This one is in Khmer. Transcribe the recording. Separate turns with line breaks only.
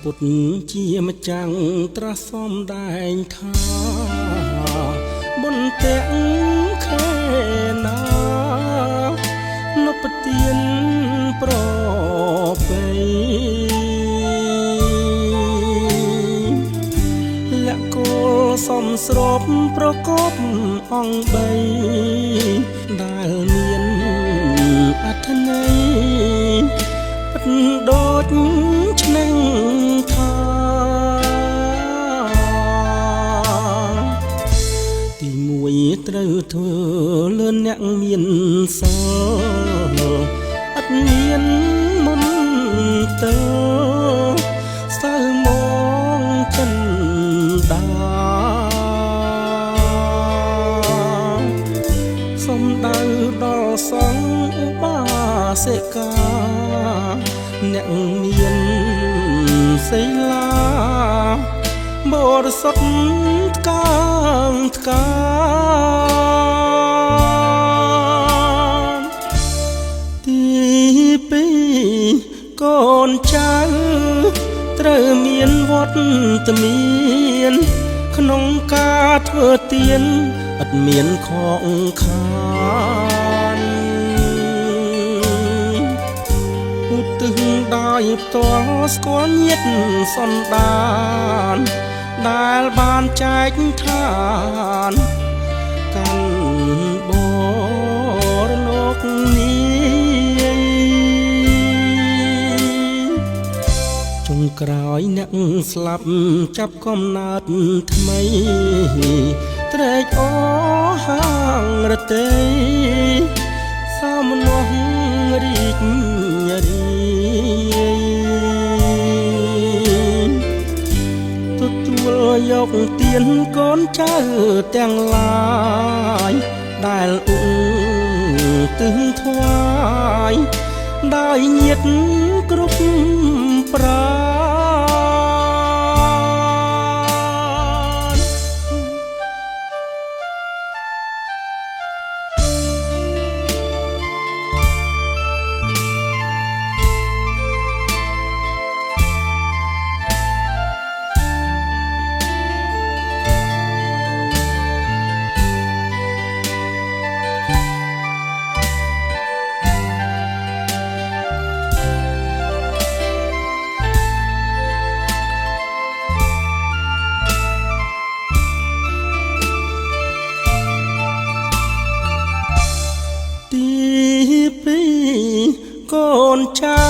ពុទ្ធជាម្ចាំងត្រាស់សំដែងថាបុណ្យទាំងខែណានពទានប្រពៃលក្ខគោលសំស្របប្រកបអង្គបីដែលមានអត្ថន័យពិតដូចឆ្នាំងថាទីមួយត្រូវធ្វើលឿនអ្នកមានសិលអត់មានមុនទៅសើមកចិនដាសំដៅដល់សង្ឃឧបាសិកាអ្នកមានសីលាបរិសុទ្ធថ្កើងថ្កាទីពីរកូនចៅត្រូវមានវត្តមានក្នុងការធ្វើទានឥតមានខកខានឧទ្ទិសដោយផ្ទាល់ស្គាល់ញាតិសន្តានដែលបានចែកឋានកាន់បរលោកនេះចុងក្រោយអ្នកស្លាប់ចាប់កំណើតថ្មីត្រេកអរហាងរទេយសោមនស្សរីករាយទទួលយកទានកូនចៅទាំងឡាយដែលឧទ្ទិសថ្វាយដោយញាតិគ្រប់ប្រាទីពីរកូនចៅ